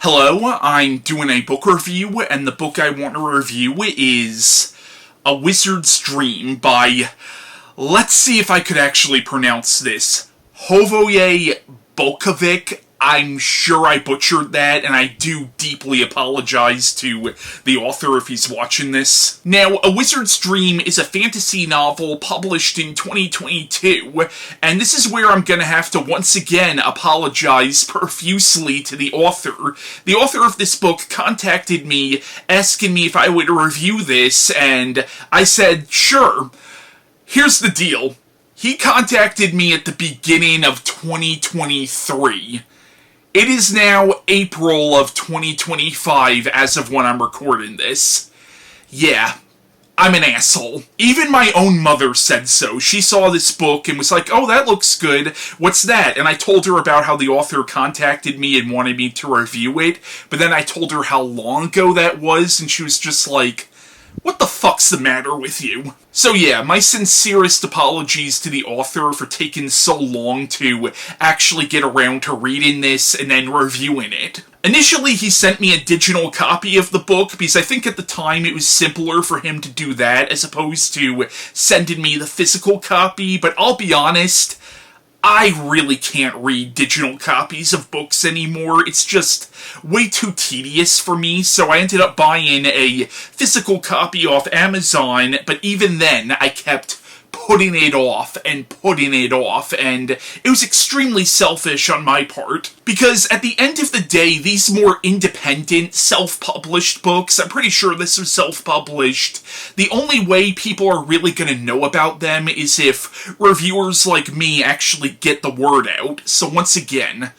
Hello, I'm doing a book review, and the book I want to review is A Wizard's Dream by, let's see if I could actually pronounce this, Hrvoje Butković. I'm sure I butchered that, and I do deeply apologize to the author if he's watching this. Now, A Wizard's Dream is a fantasy novel published in 2022, and this is where I'm gonna have to once again apologize profusely to the author. The author of this book contacted me, asking me if I would review this, and I said, sure. Here's the deal. He contacted me at the beginning of 2023. It is now April of 2025 as of when I'm recording this. Yeah, I'm an asshole. Even my own mother said so. She saw this book and was like, oh, that looks good. What's that? And I told her about how the author contacted me and wanted me to review it. But then I told her how long ago that was, and she was just like, what the fuck's the matter with you? So yeah, my sincerest apologies to the author for taking so long to actually get around to reading this and then reviewing it. Initially, he sent me a digital copy of the book because I think at the time it was simpler for him to do that as opposed to sending me the physical copy, but I'll be honest, I really can't read digital copies of books anymore. It's just way too tedious for me, so I ended up buying a physical copy off Amazon, but even then, I kept putting it off, and it was extremely selfish on my part. Because at the end of the day, these more independent, self-published books, I'm pretty sure this was self-published, the only way people are really gonna know about them is if reviewers like me actually get the word out. So once again,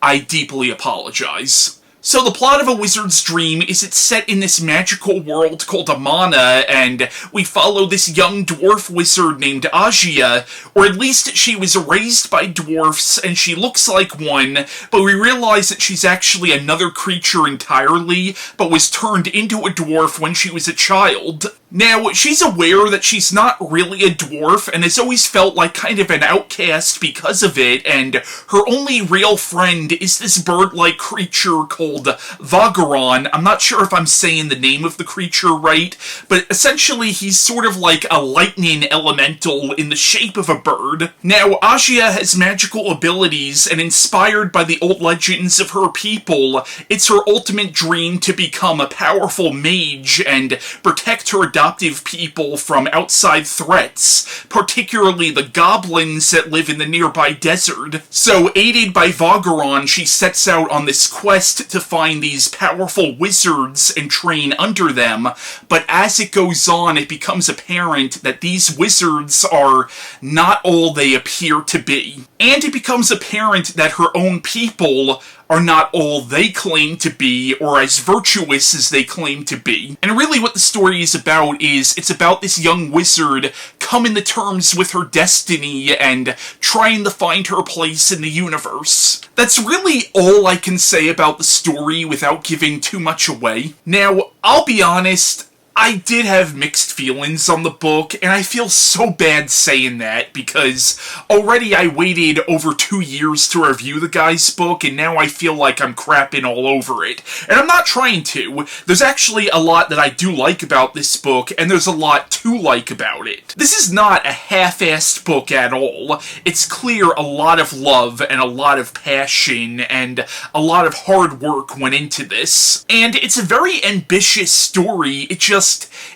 I deeply apologize. So the plot of A Wizard's Dream is it's set in this magical world called Amana, and we follow this young dwarf wizard named Asya, or at least she was raised by dwarfs and she looks like one, but we realize that she's actually another creature entirely, but was turned into a dwarf when she was a child. Now, she's aware that she's not really a dwarf and has always felt like kind of an outcast because of it, and her only real friend is this bird-like creature called Vagaron. I'm not sure if I'm saying the name of the creature right, but essentially he's sort of like a lightning elemental in the shape of a bird. Now, Asya has magical abilities, and inspired by the old legends of her people, it's her ultimate dream to become a powerful mage and protect her adoptive people from outside threats, particularly the goblins that live in the nearby desert. So, aided by Vagaron, she sets out on this quest to find these powerful wizards and train under them, but as it goes on, it becomes apparent that these wizards are not all they appear to be. And it becomes apparent that her own people are not all they claim to be, or as virtuous as they claim to be. And really what the story is about is, it's about this young wizard coming to terms with her destiny and trying to find her place in the universe. That's really all I can say about the story without giving too much away. Now, I'll be honest, I did have mixed feelings on the book, and I feel so bad saying that, because already I waited over 2 years to review the guy's book, and now I feel like I'm crapping all over it. And I'm not trying to. There's actually a lot that I do like about this book, and there's a lot to like about it. This is not a half-assed book at all. It's clear a lot of love and a lot of passion and a lot of hard work went into this. And it's a very ambitious story.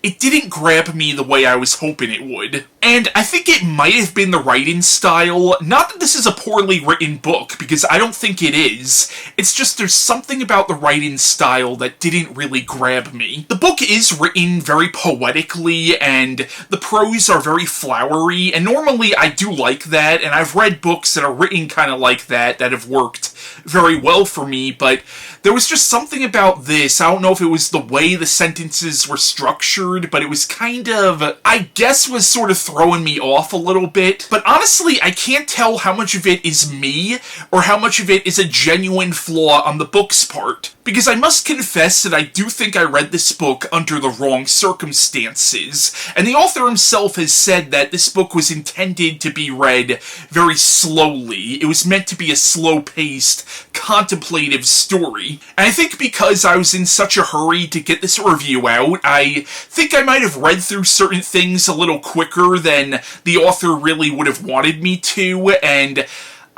It didn't grab me the way I was hoping it would. And I think it might have been the writing style. Not that this is a poorly written book, because I don't think it is. It's just there's something about the writing style that didn't really grab me. The book is written very poetically, and the prose are very flowery, and normally I do like that, and I've read books that are written kind of like that have worked very well for me, but there was just something about this. I don't know if it was the way the sentences were structured, but it was kind of, I guess, was sort of throwing me off a little bit, but honestly, I can't tell how much of it is me, or how much of it is a genuine flaw on the book's part. Because I must confess that I do think I read this book under the wrong circumstances, and the author himself has said that this book was intended to be read very slowly. It was meant to be a slow-paced, contemplative story. And I think because I was in such a hurry to get this review out, I think I might have read through certain things a little quicker than the author really would have wanted me to, and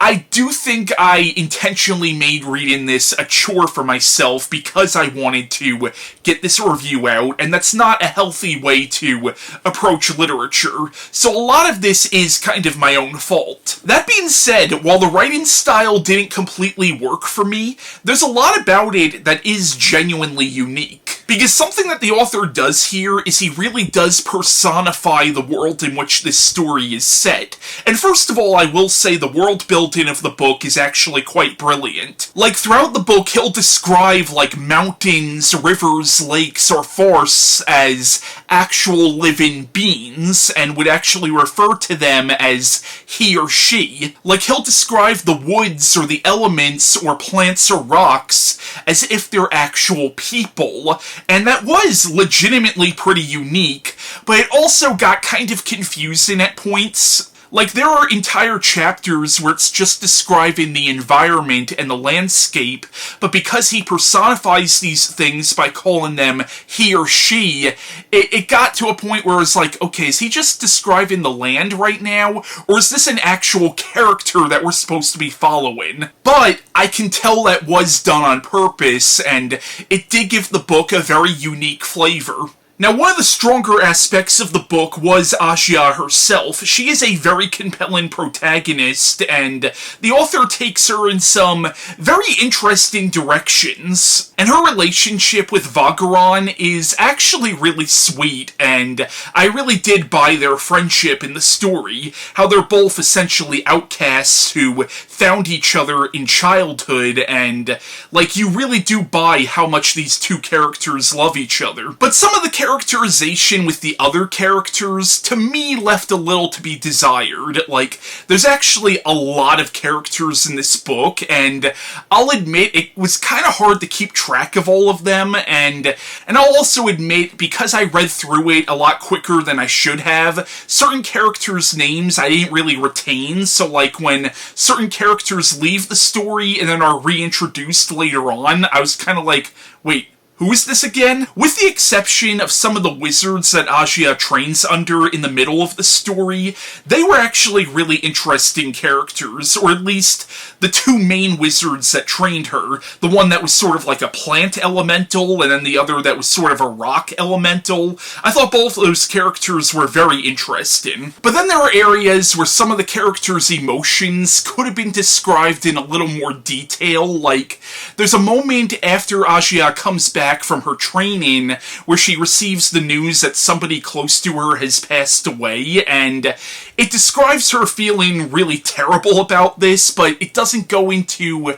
I do think I intentionally made reading this a chore for myself because I wanted to get this review out, and that's not a healthy way to approach literature, so a lot of this is kind of my own fault. That being said, while the writing style didn't completely work for me, there's a lot about it that is genuinely unique. Because something that the author does here is he really does personify the world in which this story is set. And first of all, I will say the world building of the book is actually quite brilliant. Like, throughout the book, he'll describe, like, mountains, rivers, lakes, or forests as actual living beings, and would actually refer to them as he or she. Like, he'll describe the woods, or the elements, or plants, or rocks as if they're actual people. And that was legitimately pretty unique, but it also got kind of confusing at points. Like, there are entire chapters where it's just describing the environment and the landscape, but because he personifies these things by calling them he or she, it got to a point where it's like, okay, is he just describing the land right now? Or is this an actual character that we're supposed to be following? But I can tell that was done on purpose, and it did give the book a very unique flavor. Now, one of the stronger aspects of the book was Asya herself. She is a very compelling protagonist, and the author takes her in some very interesting directions. And her relationship with Vagaron is actually really sweet, and I really did buy their friendship in the story, how they're both essentially outcasts who found each other in childhood, and, like, you really do buy how much these two characters love each other. But some of the characterization with the other characters, to me, left a little to be desired. Like, there's actually a lot of characters in this book, and I'll admit it was kind of hard to keep track of all of them, and I'll also admit, because I read through it a lot quicker than I should have, certain characters' names I didn't really retain, so like when certain characters leave the story and then are reintroduced later on, I was kind of like, wait, who is this again? With the exception of some of the wizards that Asya trains under in the middle of the story, they were actually really interesting characters, or at least the two main wizards that trained her. The one that was sort of like a plant elemental, and then the other that was sort of a rock elemental. I thought both of those characters were very interesting. But then there are areas where some of the characters' emotions could have been described in a little more detail, like there's a moment after Asya comes back from her training where she receives the news that somebody close to her has passed away, and it describes her feeling really terrible about this, but it doesn't go into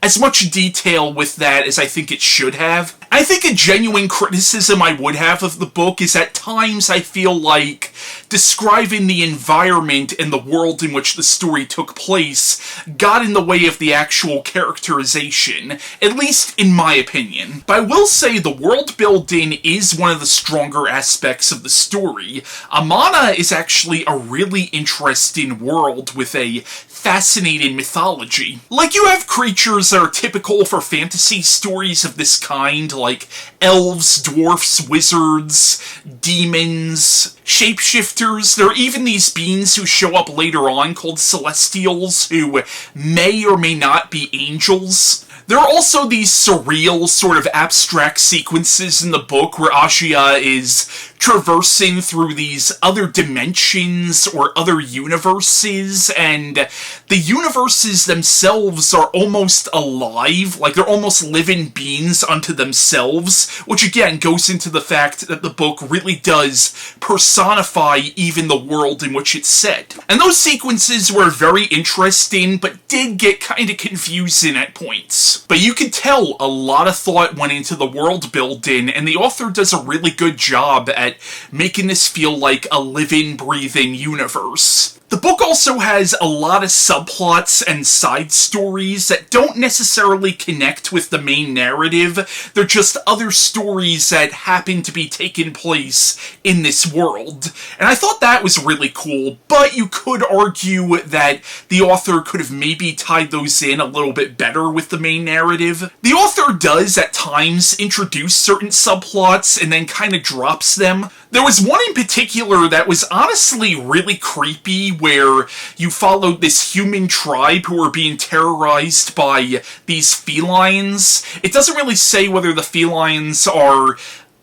as much detail with that as I think it should have. I think a genuine criticism I would have of the book is at times I feel like describing the environment and the world in which the story took place got in the way of the actual characterization, at least in my opinion. But I will say the world building is one of the stronger aspects of the story. Amana is actually a really interesting world with a fascinating mythology. Like, you have creatures that are typical for fantasy stories of this kind, like elves, dwarfs, wizards, demons, shapeshifters. There are even these beings who show up later on called celestials, who may or may not be angels. There are also these surreal, sort of abstract sequences in the book where Asya is traversing through these other dimensions or other universes, and the universes themselves are almost alive, like they're almost living beings unto themselves, which again goes into the fact that the book really does personify even the world in which it's set. And those sequences were very interesting, but did get kind of confusing at points. But you can tell a lot of thought went into the world building, and the author does a really good job at that, making this feel like a living, breathing universe. The book also has a lot of subplots and side stories that don't necessarily connect with the main narrative. They're just other stories that happen to be taking place in this world. And I thought that was really cool, but you could argue that the author could have maybe tied those in a little bit better with the main narrative. The author does, at times, introduce certain subplots and then kind of drops them. There was one in particular that was honestly really creepy, where you followed this human tribe who were being terrorized by these felines. It doesn't really say whether the felines are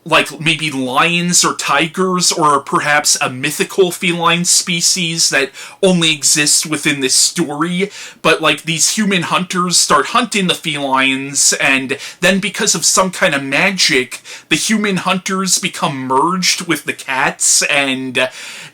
like maybe lions or tigers, or perhaps a mythical feline species that only exists within this story, but like these human hunters start hunting the felines, and then because of some kind of magic, the human hunters become merged with the cats, and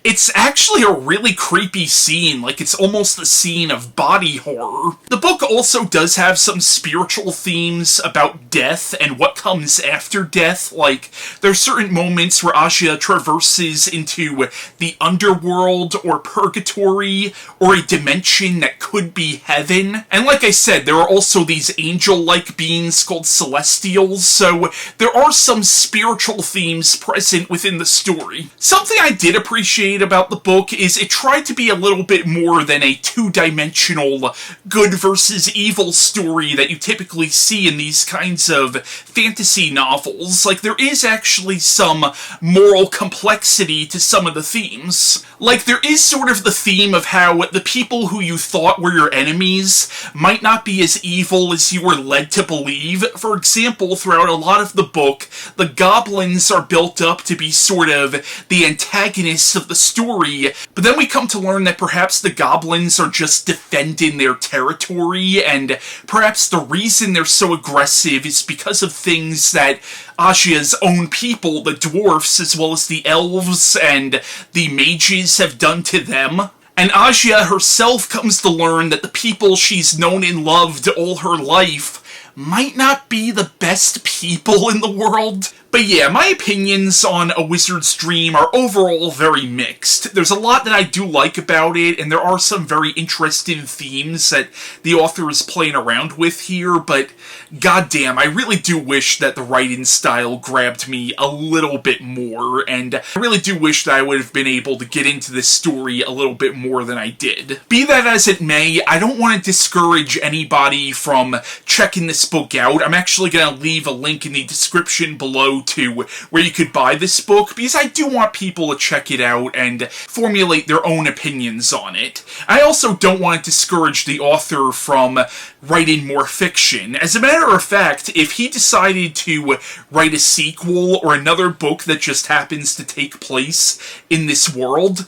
it's actually a really creepy scene. Like, it's almost the scene of body horror. The book also does have some spiritual themes about death and what comes after death. Like, there's certain moments where Asya traverses into the Underworld or Purgatory, or a dimension that could be heaven. And like I said, there are also these angel-like beings called celestials, so there are some spiritual themes present within the story. Something I did appreciate about the book is it tried to be a little bit more than a two-dimensional good versus evil story that you typically see in these kinds of fantasy novels. Like, there is actually some moral complexity to some of the themes. Like, there is sort of the theme of how the people who you thought were your enemies might not be as evil as you were led to believe. For example, throughout a lot of the book, the goblins are built up to be sort of the antagonists of the story, but then we come to learn that perhaps the goblins are just defending their territory, and perhaps the reason they're so aggressive is because of things that Asya's own people, the dwarfs, as well as the elves and the mages, have done to them. And Asya herself comes to learn that the people she's known and loved all her life might not be the best people in the world. But yeah, my opinions on A Wizard's Dream are overall very mixed. There's a lot that I do like about it, and there are some very interesting themes that the author is playing around with here, but goddamn, I really do wish that the writing style grabbed me a little bit more, and I really do wish that I would have been able to get into this story a little bit more than I did. Be that as it may, I don't want to discourage anybody from checking this book out. I'm actually going to leave a link in the description below to where you could buy this book, because I do want people to check it out and formulate their own opinions on it. I also don't want to discourage the author from writing more fiction. As a matter of fact, if he decided to write a sequel or another book that just happens to take place in this world,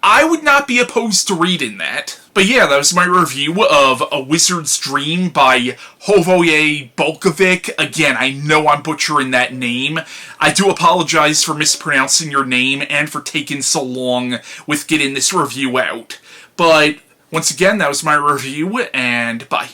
I would not be opposed to reading that. But yeah, that was my review of A Wizard's Dream by Hrvoje Butković. Again, I know I'm butchering that name. I do apologize for mispronouncing your name and for taking so long with getting this review out. But once again, that was my review, and bye.